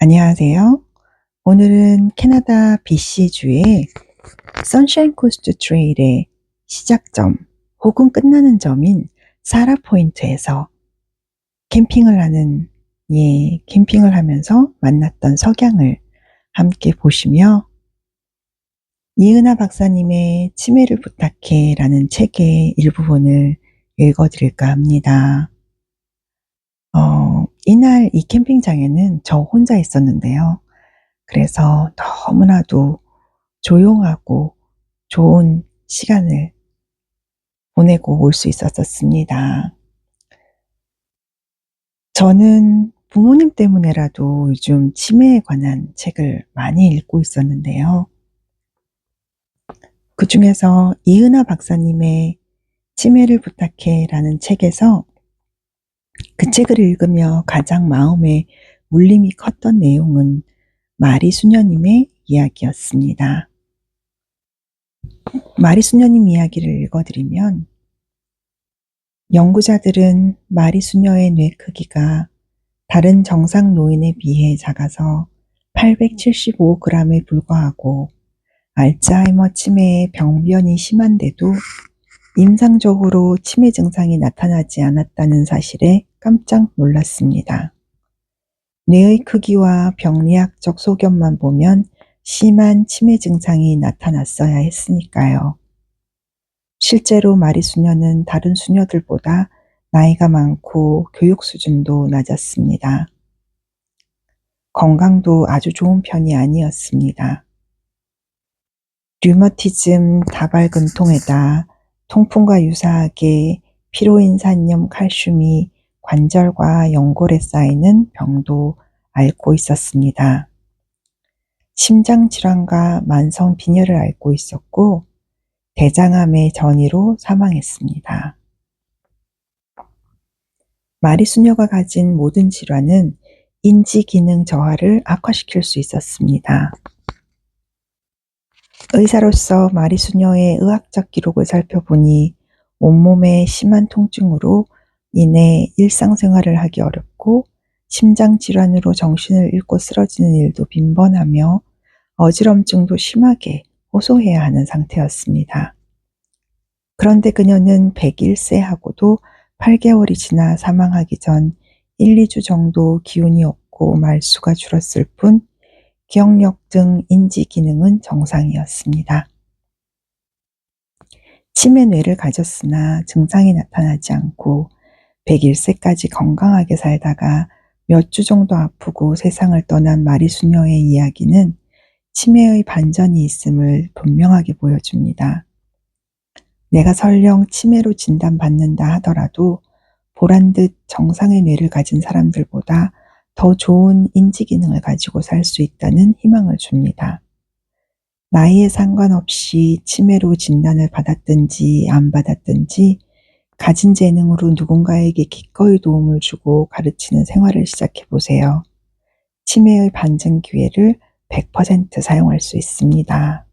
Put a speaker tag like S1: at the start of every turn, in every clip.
S1: 안녕하세요. 오늘은 캐나다 BC주의 선샤인 코스트 트레일의 시작점 혹은 끝나는 점인 사라 포인트에서 캠핑을 하면서 만났던 석양을 함께 보시며 이은하 박사님의 치매를 부탁해 라는 책의 일부분을 읽어드릴까 합니다. 이날 이 캠핑장에는 저 혼자 있었는데요. 그래서 너무나도 조용하고 좋은 시간을 보내고 올 수 있었습니다. 저는 부모님 때문에라도 요즘 치매에 관한 책을 많이 읽고 있었는데요. 그 중에서 이은하 박사님의 치매를 부탁해 라는 책에서 그 책을 읽으며 가장 마음에 울림이 컸던 내용은 마리 수녀님의 이야기였습니다. 마리 수녀님 이야기를 읽어드리면 연구자들은 마리 수녀의 뇌 크기가 다른 정상 노인에 비해 작아서 875g에 불과하고 알츠하이머 치매의 병변이 심한데도 임상적으로 치매 증상이 나타나지 않았다는 사실에 깜짝 놀랐습니다. 뇌의 크기와 병리학적 소견만 보면 심한 치매 증상이 나타났어야 했으니까요. 실제로 마리 수녀는 다른 수녀들보다 나이가 많고 교육 수준도 낮았습니다. 건강도 아주 좋은 편이 아니었습니다. 류머티즘, 다발근통에다 통풍과 유사하게 피로인산염 칼슘이 관절과 연골에 쌓이는 병도 앓고 있었습니다. 심장질환과 만성빈혈을 앓고 있었고 대장암의 전이로 사망했습니다. 마리 수녀가 가진 모든 질환은 인지기능 저하를 악화시킬 수 있었습니다. 의사로서 마리 수녀의 의학적 기록을 살펴보니 온몸의 심한 통증으로 인해 일상생활을 하기 어렵고 심장질환으로 정신을 잃고 쓰러지는 일도 빈번하며 어지럼증도 심하게 호소해야 하는 상태였습니다. 그런데 그녀는 101세하고도 8개월이 지나 사망하기 전 1, 2주 정도 기운이 없고 말수가 줄었을 뿐 기억력 등 인지 기능은 정상이었습니다. 치매 뇌를 가졌으나 증상이 나타나지 않고 101세까지 건강하게 살다가 몇 주 정도 아프고 세상을 떠난 마리 수녀의 이야기는 치매의 반전이 있음을 분명하게 보여줍니다. 내가 설령 치매로 진단받는다 하더라도 보란듯 정상의 뇌를 가진 사람들보다 더 좋은 인지 기능을 가지고 살 수 있다는 희망을 줍니다. 나이에 상관없이 치매로 진단을 받았든지 안 받았든지 가진 재능으로 누군가에게 기꺼이 도움을 주고 가르치는 생활을 시작해 보세요. 치매의 반증 기회를 100% 사용할 수 있습니다.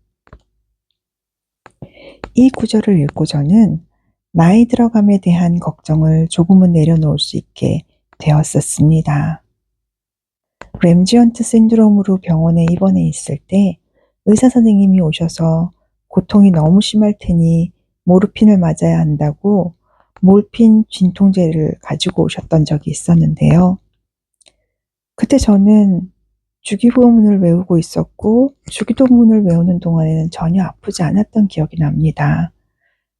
S1: 이 구절을 읽고 저는 나이 들어감에 대한 걱정을 조금은 내려놓을 수 있게 되었었습니다. 램지 헌트 신드롬으로 병원에 입원해 있을 때 의사 선생님이 오셔서 고통이 너무 심할 테니 모르핀을 맞아야 한다고 몰핀 진통제를 가지고 오셨던 적이 있었는데요. 그때 저는 주기도문을 외우고 있었고 주기도문을 외우는 동안에는 전혀 아프지 않았던 기억이 납니다.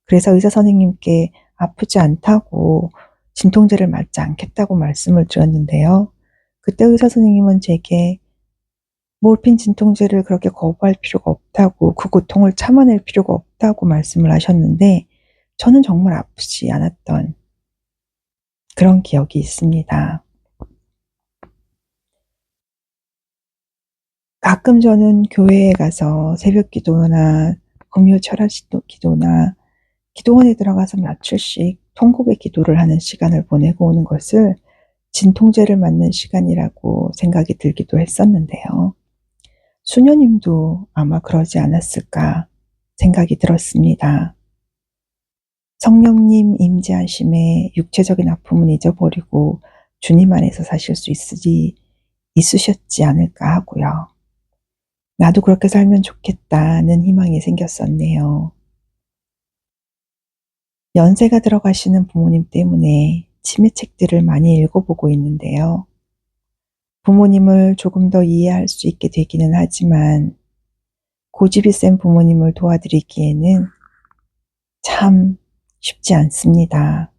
S1: 그래서 의사 선생님께 아프지 않다고 진통제를 맞지 않겠다고 말씀을 드렸는데요. 그때 의사 선생님은 제게 몰핀 진통제를 그렇게 거부할 필요가 없다고, 그 고통을 참아낼 필요가 없다고 말씀을 하셨는데 저는 정말 아프지 않았던 그런 기억이 있습니다. 가끔 저는 교회에 가서 새벽 기도나 금요 철학 기도나 기도원에 들어가서 며칠씩 통곡의 기도를 하는 시간을 보내고 오는 것을 진통제를 맞는 시간이라고 생각이 들기도 했었는데요. 수녀님도 아마 그러지 않았을까 생각이 들었습니다. 성령님 임재하심에 육체적인 아픔은 잊어버리고 주님 안에서 사실 수 있으니 있으셨지 않을까 하고요. 나도 그렇게 살면 좋겠다는 희망이 생겼었네요. 연세가 들어가시는 부모님 때문에 치매책들을 많이 읽어보고 있는데요. 부모님을 조금 더 이해할 수 있게 되기는 하지만 고집이 센 부모님을 도와드리기에는 참 쉽지 않습니다.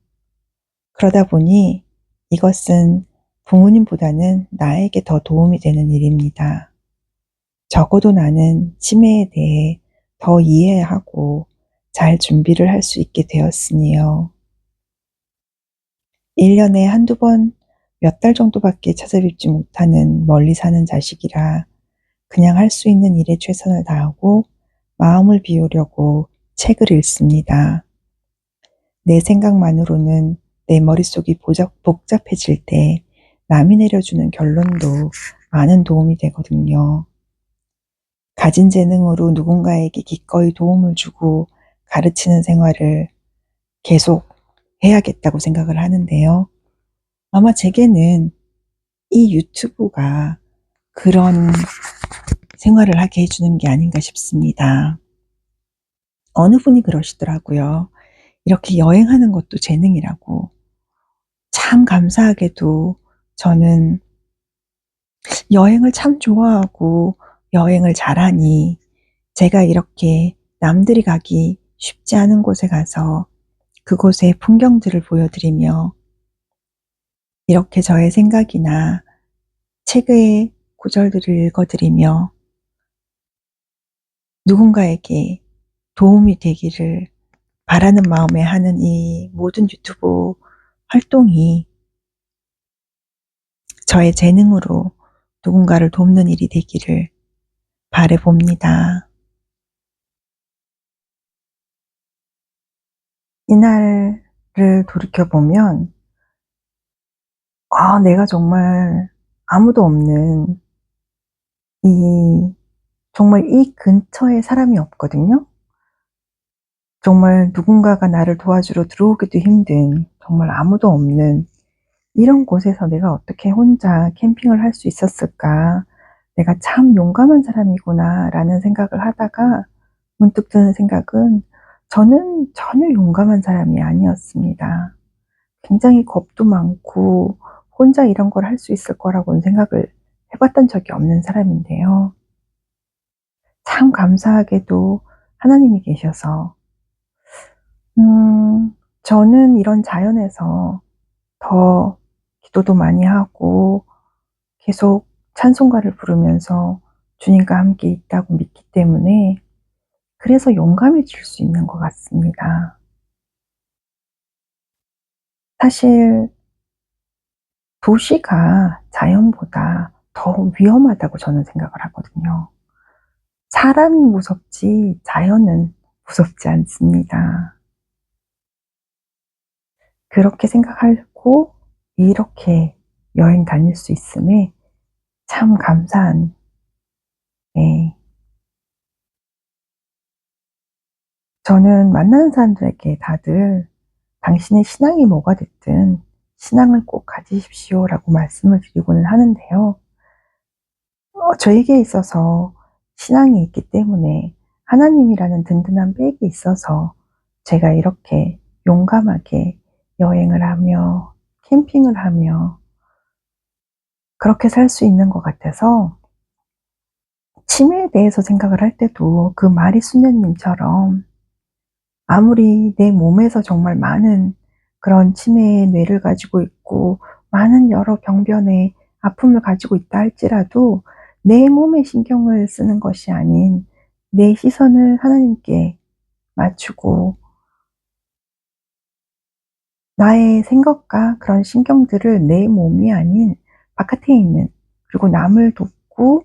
S1: 그러다 보니 이것은 부모님보다는 나에게 더 도움이 되는 일입니다. 적어도 나는 치매에 대해 더 이해하고 잘 준비를 할 수 있게 되었으니요. 1년에 한두 번, 몇 달 정도밖에 찾아뵙지 못하는 멀리 사는 자식이라 그냥 할 수 있는 일에 최선을 다하고 마음을 비우려고 책을 읽습니다. 내 생각만으로는 내 머릿속이 복잡해질 때 남이 내려주는 결론도 많은 도움이 되거든요. 가진 재능으로 누군가에게 기꺼이 도움을 주고 가르치는 생활을 계속 해야겠다고 생각을 하는데요. 아마 제게는 이 유튜브가 그런 생활을 하게 해주는 게 아닌가 싶습니다. 어느 분이 그러시더라고요. 이렇게 여행하는 것도 재능이라고. 참 감사하게도 저는 여행을 참 좋아하고 여행을 잘하니 제가 이렇게 남들이 가기 쉽지 않은 곳에 가서 그곳의 풍경들을 보여드리며 이렇게 저의 생각이나 책의 구절들을 읽어드리며 누군가에게 도움이 되기를 바라는 마음에 하는 이 모든 유튜브 활동이 저의 재능으로 누군가를 돕는 일이 되기를 바라봅니다. 이날을 돌이켜보면 내가 정말 아무도 없는 정말 이 근처에 사람이 없거든요. 정말 누군가가 나를 도와주러 들어오기도 힘든 정말 아무도 없는 이런 곳에서 내가 어떻게 혼자 캠핑을 할 수 있었을까? 내가 참 용감한 사람이구나 라는 생각을 하다가 문득 드는 생각은 저는 전혀 용감한 사람이 아니었습니다. 굉장히 겁도 많고 혼자 이런 걸 할 수 있을 거라고는 생각을 해봤던 적이 없는 사람인데요. 참 감사하게도 하나님이 계셔서 저는 이런 자연에서 더 기도도 많이 하고 계속 찬송가를 부르면서 주님과 함께 있다고 믿기 때문에 그래서 용감해질 수 있는 것 같습니다. 사실 도시가 자연보다 더 위험하다고 저는 생각을 하거든요. 사람이 무섭지 자연은 무섭지 않습니다. 그렇게 생각하고 이렇게 여행 다닐 수 있음에 참 감사한 네. 저는 만나는 사람들에게 다들 당신의 신앙이 뭐가 됐든 신앙을 꼭 가지십시오라고 말씀을 드리고는 하는데요. 저에게 있어서 신앙이 있기 때문에 하나님이라는 든든한 백이 있어서 제가 이렇게 용감하게 여행을 하며 캠핑을 하며 그렇게 살 수 있는 것 같아서 치매에 대해서 생각을 할 때도 그 마리 수녀님처럼 아무리 내 몸에서 정말 많은 그런 치매의 뇌를 가지고 있고 많은 여러 병변의 아픔을 가지고 있다 할지라도 내 몸에 신경을 쓰는 것이 아닌 내 시선을 하나님께 맞추고 나의 생각과 그런 신경들을 내 몸이 아닌 바깥에 있는 그리고 남을 돕고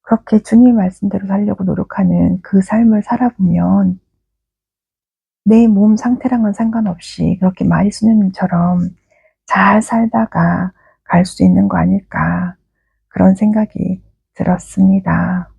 S1: 그렇게 주님 말씀대로 살려고 노력하는 그 삶을 살아보면 내 몸 상태랑은 상관없이 그렇게 마리 수녀님처럼 잘 살다가 갈 수 있는 거 아닐까 그런 생각이 들었습니다.